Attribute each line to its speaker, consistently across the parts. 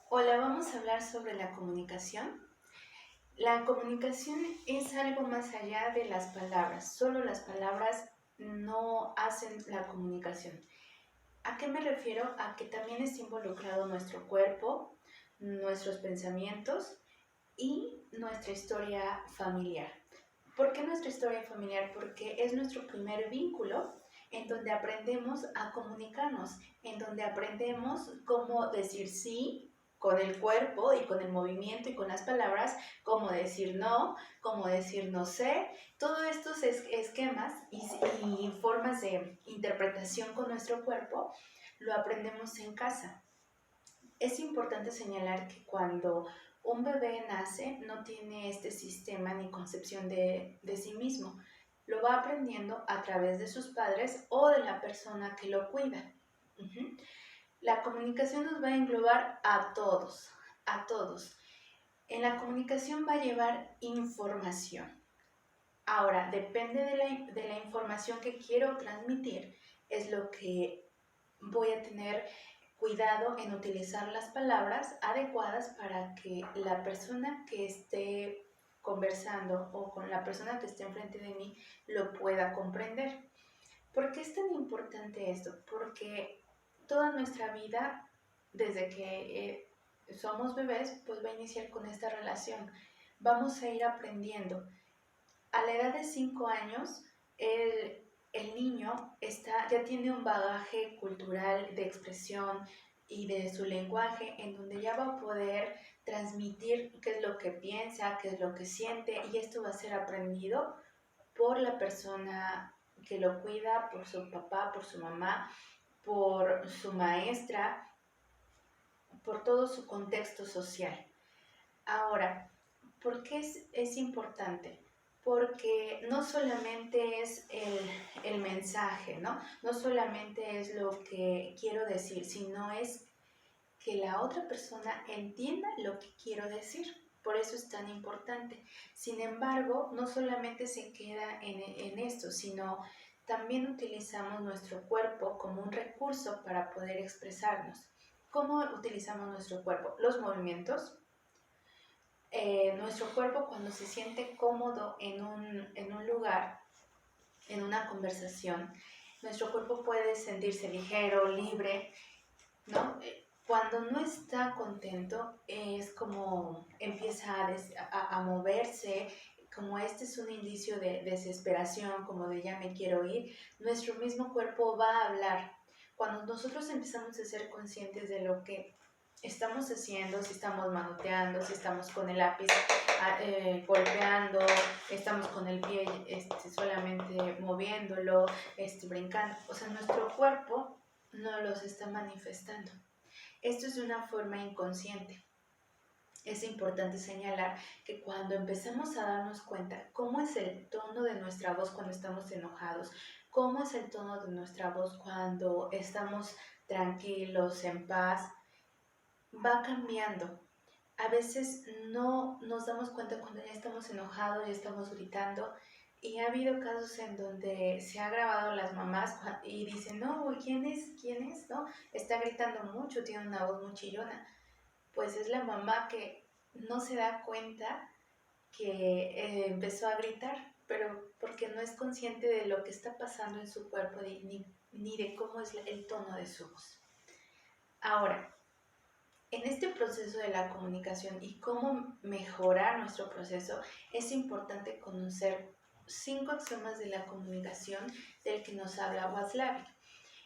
Speaker 1: Hola, vamos a hablar sobre la comunicación. La comunicación es algo más allá de las palabras. Solo las palabras no hacen la comunicación. ¿A qué me refiero? A que también está involucrado nuestro cuerpo, nuestros pensamientos y nuestra historia familiar. ¿Por qué nuestra historia familiar? Porque es nuestro primer vínculo en donde aprendemos a comunicarnos, en donde aprendemos cómo decir sí con el cuerpo y con el movimiento y con las palabras, cómo decir no, cómo decir no sé. Todos estos esquemas y formas de interpretación con nuestro cuerpo lo aprendemos en casa. Es importante señalar que cuando un bebé nace no tiene este sistema ni concepción de sí mismo. Lo va aprendiendo a través de sus padres o de la persona que lo cuida. Uh-huh. La comunicación nos va a englobar a todos, a todos. En la comunicación va a llevar información. Ahora, depende de la información que quiero transmitir, es lo que voy a tener cuidado en utilizar las palabras adecuadas para que la persona que esté conversando o con la persona que esté enfrente de mí lo pueda comprender. ¿Por qué es tan importante esto? Porque toda nuestra vida, desde que somos bebés, pues va a iniciar con esta relación. Vamos a ir aprendiendo. A la edad de 5 años, el niño ya tiene un bagaje cultural de expresión y de su lenguaje en donde ya va a poder transmitir qué es lo que piensa, qué es lo que siente, y esto va a ser aprendido por la persona que lo cuida, por su papá, por su mamá, por su maestra, por todo su contexto social. Ahora, ¿por qué es importante? Porque no solamente es el mensaje, ¿no? No solamente es lo que quiero decir, sino es que la otra persona entienda lo que quiero decir. Por eso es tan importante. Sin embargo, no solamente se queda en esto, sino también utilizamos nuestro cuerpo como un recurso para poder expresarnos. ¿Cómo utilizamos nuestro cuerpo? Los movimientos, nuestro cuerpo cuando se siente cómodo en un lugar, en una conversación, nuestro cuerpo puede sentirse ligero, libre, ¿no? Cuando no está contento es como empieza a moverse, como este es un indicio de desesperación, como de ya me quiero ir, nuestro mismo cuerpo va a hablar. Cuando nosotros empezamos a ser conscientes de lo que estamos haciendo, si estamos manoteando, si estamos con el lápiz golpeando, estamos con el pie solamente moviéndolo, brincando, o sea, nuestro cuerpo no los está manifestando. Esto es de una forma inconsciente. Es importante señalar que cuando empezamos a darnos cuenta cómo es el tono de nuestra voz cuando estamos enojados, cómo es el tono de nuestra voz cuando estamos tranquilos, en paz, va cambiando. A veces no nos damos cuenta cuando ya estamos enojados, ya estamos gritando, y ha habido casos en donde se ha grabado las mamás y dicen, no, ¿quién es? ¿Quién es? ¿No? Está gritando mucho, tiene una voz muy chillona. Pues es la mamá que no se da cuenta que empezó a gritar, pero porque no es consciente de lo que está pasando en su cuerpo ni de cómo es el tono de su voz. Ahora, en este proceso de la comunicación y cómo mejorar nuestro proceso, es importante conocer 5 axiomas de la comunicación del que nos habla Watzlawick.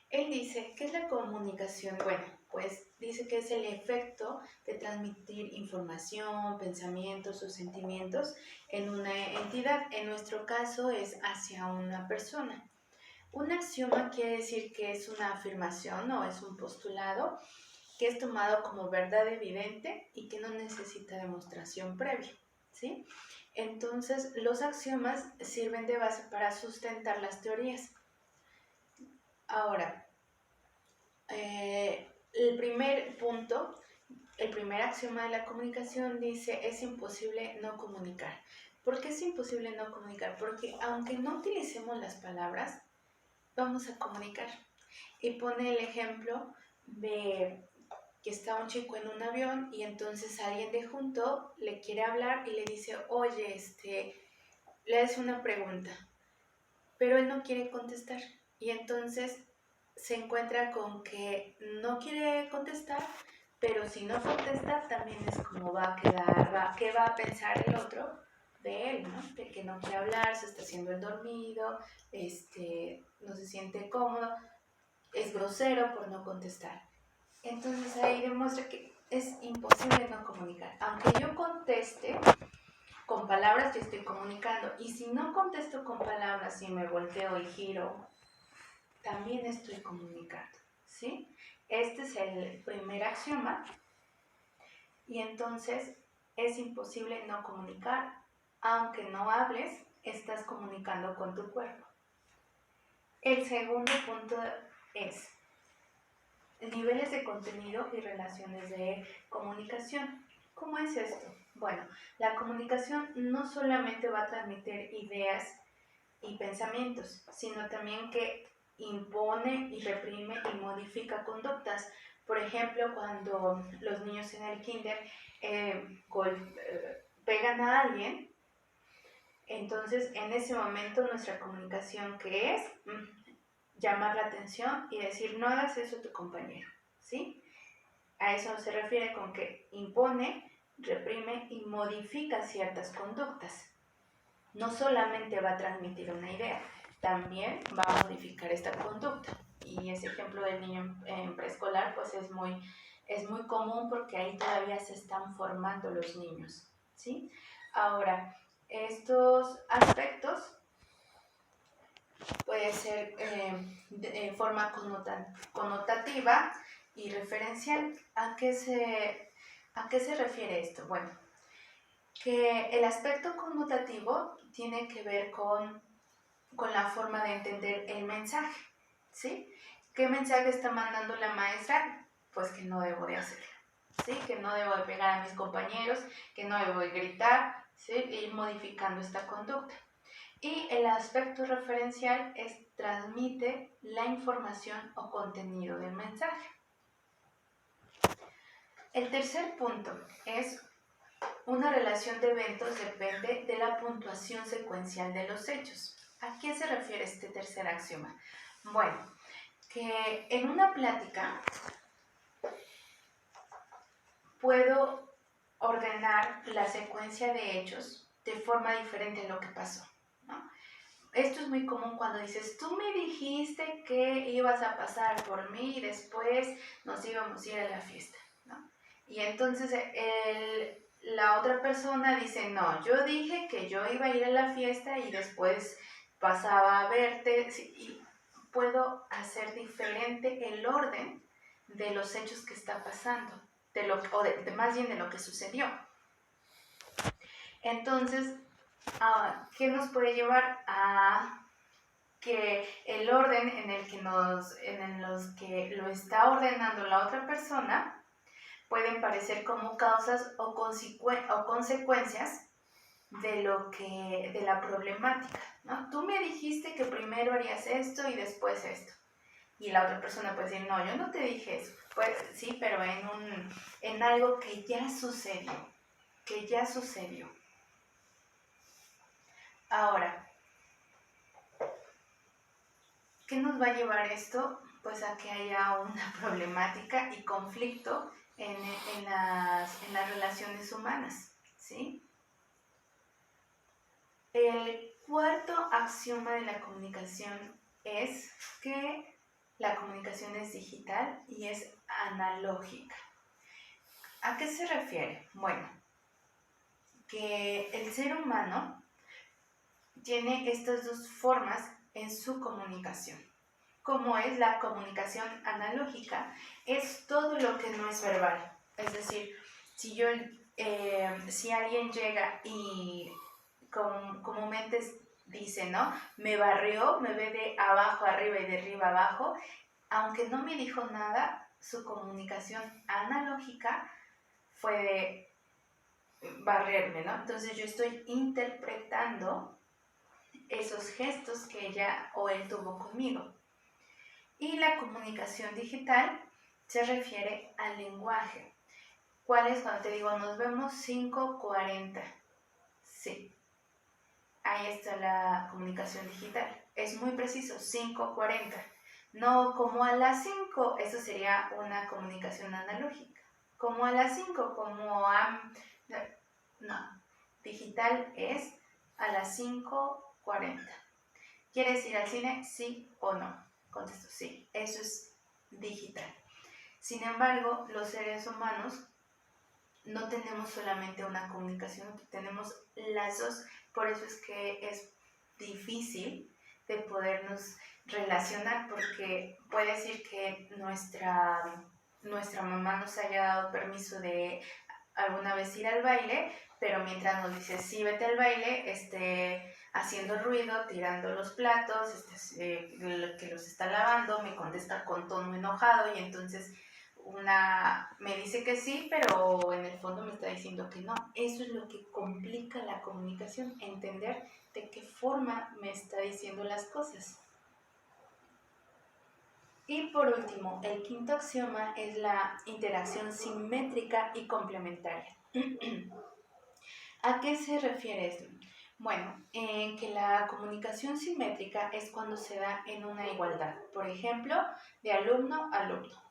Speaker 1: Él dice, ¿qué es la comunicación? Bueno, pues dice que es el efecto de transmitir información, pensamientos o sentimientos en una entidad. En nuestro caso es hacia una persona. Un axioma quiere decir que es una afirmación o es un postulado que es tomado como verdad evidente y que no necesita demostración previa, ¿sí? Entonces, los axiomas sirven de base para sustentar las teorías. Ahora, el primer punto, el primer axioma de la comunicación dice, es imposible no comunicar. ¿Por qué es imposible no comunicar? Porque aunque no utilicemos las palabras, vamos a comunicar. Y pone el ejemplo de que está un chico en un avión y entonces alguien de junto le quiere hablar y le dice, oye, le hace una pregunta, pero él no quiere contestar. Y entonces se encuentra con que no quiere contestar, pero si no contesta también es como va a quedar, qué va a pensar el otro de él, ¿no? De que no quiere hablar, se está haciendo el dormido, no se siente cómodo, es grosero por no contestar. Entonces ahí demuestra que es imposible no comunicar. Aunque yo conteste con palabras, yo estoy comunicando. Y si no contesto con palabras y me volteo y giro, también estoy comunicando, ¿sí? Este es el primer axioma. Y entonces es imposible no comunicar. Aunque no hables, estás comunicando con tu cuerpo. El segundo punto es niveles de contenido y relaciones de comunicación. ¿Cómo es esto? Bueno, la comunicación no solamente va a transmitir ideas y pensamientos, sino también que impone y reprime y modifica conductas. Por ejemplo, cuando los niños en el kinder pegan a alguien, entonces en ese momento nuestra comunicación, ¿qué es? Llamar la atención y decir, no hagas eso a tu compañero, ¿sí? A eso se refiere con que impone, reprime y modifica ciertas conductas. No solamente va a transmitir una idea, también va a modificar esta conducta. Y ese ejemplo del niño en preescolar pues es muy común porque ahí todavía se están formando los niños, ¿sí? Ahora, estos aspectos puede ser de forma connotativa y referencial. ¿A qué se refiere esto? Bueno, que el aspecto connotativo tiene que ver con la forma de entender el mensaje, ¿sí? ¿Qué mensaje está mandando la maestra? Pues que no debo de hacerlo, ¿sí? Que no debo de pegar a mis compañeros, que no debo de gritar, ¿sí? E ir modificando esta conducta. Y el aspecto referencial transmite la información o contenido del mensaje. El tercer punto es una relación de eventos depende de la puntuación secuencial de los hechos. ¿A qué se refiere este tercer axioma? Bueno, que en una plática puedo ordenar la secuencia de hechos de forma diferente a lo que pasó, ¿no? Esto es muy común cuando dices, tú me dijiste que ibas a pasar por mí y después nos íbamos a ir a la fiesta, ¿no? Y entonces la otra persona dice, no, yo dije que yo iba a ir a la fiesta y después pasaba a verte, y puedo hacer diferente el orden de los hechos que está pasando, más bien de lo que sucedió. Entonces, ¿qué nos puede llevar a que el orden en el que los que lo está ordenando la otra persona pueden parecer como causas o consecuencias de la problemática, ¿no? Tú me dijiste que primero harías esto y después esto. Y la otra persona puede decir, no, yo no te dije eso. Pues sí, pero en algo que ya sucedió, Ahora, ¿qué nos va a llevar esto? Pues a que haya una problemática y conflicto en las relaciones humanas, ¿sí? El cuarto axioma de la comunicación es que la comunicación es digital y es analógica. ¿A qué se refiere? Bueno, que el ser humano tiene estas dos formas en su comunicación. Como es la comunicación analógica, es todo lo que no es verbal. Es decir, si alguien llega y comúnmente dice, ¿no? Me barrió, me ve de abajo arriba y de arriba abajo, aunque no me dijo nada, su comunicación analógica fue de barrerme, ¿no? Entonces yo estoy interpretando esos gestos que ella o él tuvo conmigo. Y la comunicación digital se refiere al lenguaje. ¿Cuál es cuando te digo nos vemos 5:40? Sí, ahí está la comunicación digital. Es muy preciso, 5:40. No como a las 5, eso sería una comunicación analógica. Como a las 5, como a... No, digital es a las 5:40. ¿Quieres ir al cine? ¿Sí o no? Contesto sí, eso es digital. Sin embargo, los seres humanos no tenemos solamente una comunicación, tenemos las dos. Por eso es que es difícil de podernos relacionar, porque puede decir que nuestra mamá nos haya dado permiso de alguna vez ir al baile, pero mientras nos dice sí, vete al baile, haciendo ruido, tirando los platos, que los está lavando, me contesta con tono enojado, y entonces me dice que sí, pero en el fondo me está diciendo que no. Eso es lo que complica la comunicación, entender de qué forma me está diciendo las cosas. Y por último, el quinto axioma es la interacción simétrica y complementaria. ¿A qué se refiere esto? Bueno, que la comunicación simétrica es cuando se da en una igualdad. Por ejemplo, de alumno a alumno,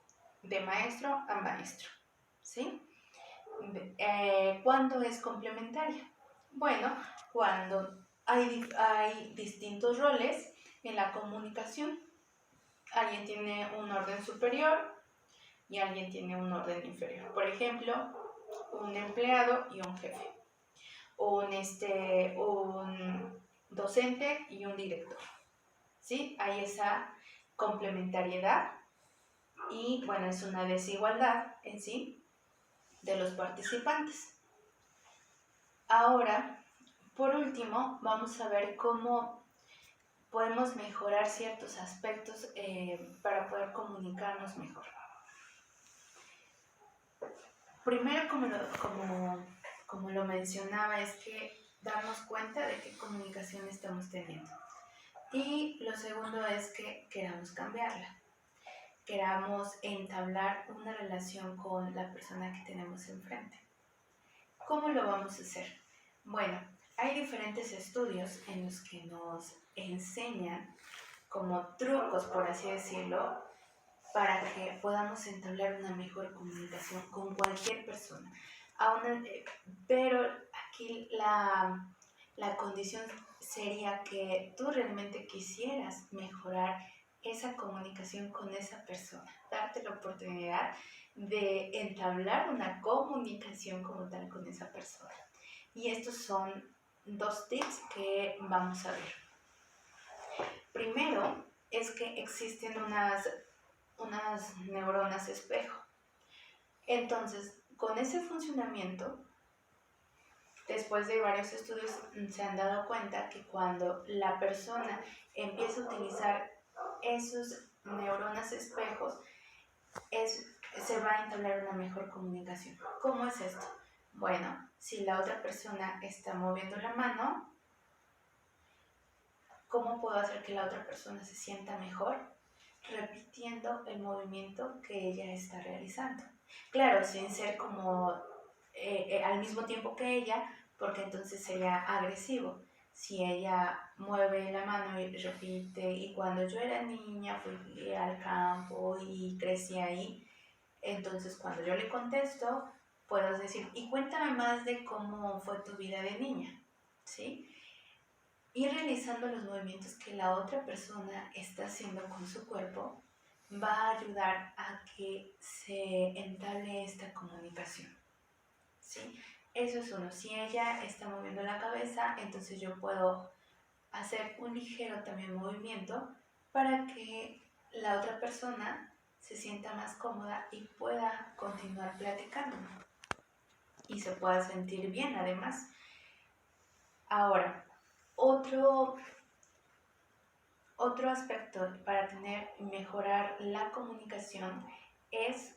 Speaker 1: de maestro a maestro. ¿Sí? ¿Cuándo es complementaria? Bueno, cuando hay distintos roles en la comunicación. Alguien tiene un orden superior y alguien tiene un orden inferior. Por ejemplo, un empleado y un jefe. Un docente y un director. ¿Sí? Hay esa complementariedad y, bueno, es una desigualdad en sí de los participantes. Ahora, por último, vamos a ver cómo podemos mejorar ciertos aspectos para poder comunicarnos mejor. Primero, como lo mencionaba, es que darnos cuenta de qué comunicación estamos teniendo. Y lo segundo es que queramos cambiarla, queramos entablar una relación con la persona que tenemos enfrente. ¿Cómo lo vamos a hacer? Bueno, hay diferentes estudios en los que nos enseñan como trucos, por así decirlo, para que podamos entablar una mejor comunicación con cualquier persona. Pero aquí la condición sería que tú realmente quisieras mejorar esa comunicación con esa persona, darte la oportunidad de entablar una comunicación como tal con esa persona. Y estos son 2 tips que vamos a ver. Primero es que existen unas neuronas espejo. Entonces, con ese funcionamiento, después de varios estudios se han dado cuenta que cuando la persona empieza a utilizar esos neuronas espejos, se va a entablar una mejor comunicación. ¿Cómo es esto? Bueno, si la otra persona está moviendo la mano, ¿cómo puedo hacer que la otra persona se sienta mejor? Repitiendo el movimiento que ella está realizando. Claro, sin ser como al mismo tiempo que ella, porque entonces sería agresivo. Si ella mueve la mano y repite, y cuando yo era niña fui al campo y crecí ahí, entonces cuando yo le contesto, puedo decir, y cuéntame más de cómo fue tu vida de niña, ¿sí? Ir realizando los movimientos que la otra persona está haciendo con su cuerpo va a ayudar a que se entable esta comunicación, ¿sí? Eso es uno. Si ella está moviendo la cabeza, entonces yo puedo hacer un ligero también movimiento para que la otra persona se sienta más cómoda y pueda continuar platicando y se pueda sentir bien además. Ahora, otro aspecto para mejorar la comunicación es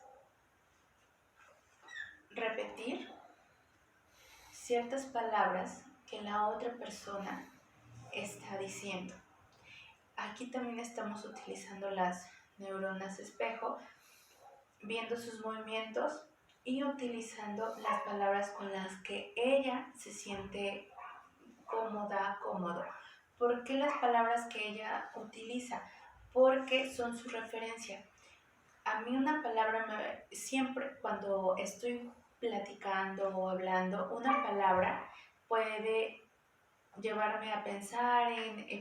Speaker 1: repetir ciertas palabras que la otra persona está diciendo. Aquí también estamos utilizando las neuronas espejo viendo sus movimientos y utilizando las palabras con las que ella se siente cómoda, cómodo. ¿Por qué las palabras que ella utiliza? Porque son su referencia. A mí una palabra, siempre cuando estoy platicando o hablando, una palabra puede llevarme a pensar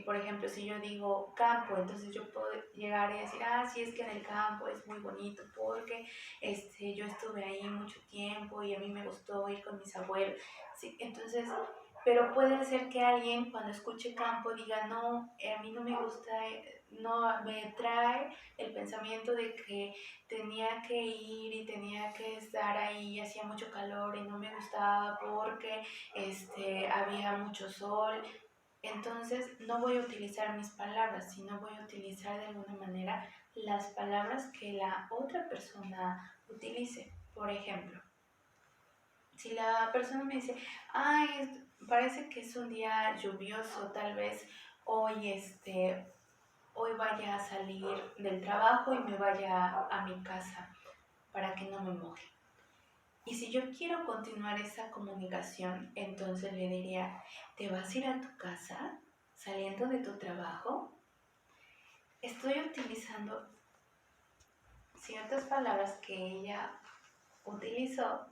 Speaker 1: por ejemplo, si yo digo campo, entonces yo puedo llegar y decir, sí, es que en el campo es muy bonito porque yo estuve ahí mucho tiempo y a mí me gustó ir con mis abuelos. Sí, entonces, pero puede ser que alguien cuando escuche campo diga, no, a mí no me gusta, no, me trae el pensamiento de que tenía que ir y tenía que estar ahí, hacía mucho calor y no me gustaba porque había mucho sol. Entonces no voy a utilizar mis palabras, sino voy a utilizar de alguna manera las palabras que la otra persona utilice. Por ejemplo, si la persona me dice, parece que es un día lluvioso, tal vez hoy, hoy vaya a salir del trabajo y me vaya a mi casa para que no me moje. Y si yo quiero continuar esa comunicación, entonces le diría, ¿te vas a ir a tu casa saliendo de tu trabajo? Estoy utilizando ciertas palabras que ella utilizó,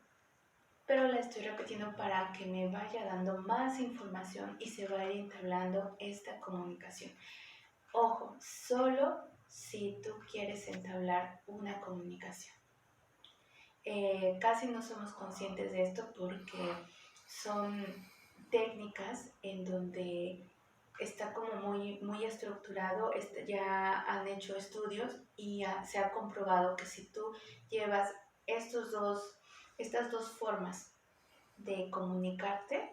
Speaker 1: pero la estoy repitiendo para que me vaya dando más información y se vaya entablando esta comunicación. Ojo, solo si tú quieres entablar una comunicación. Casi no somos conscientes de esto porque son técnicas en donde está como muy estructurado, ya han hecho estudios y se ha comprobado que si tú llevas estas dos formas de comunicarte,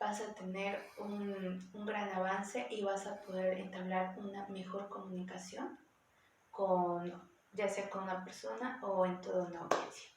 Speaker 1: vas a tener un gran avance y vas a poder entablar una mejor comunicación ya sea con una persona o en toda una audiencia.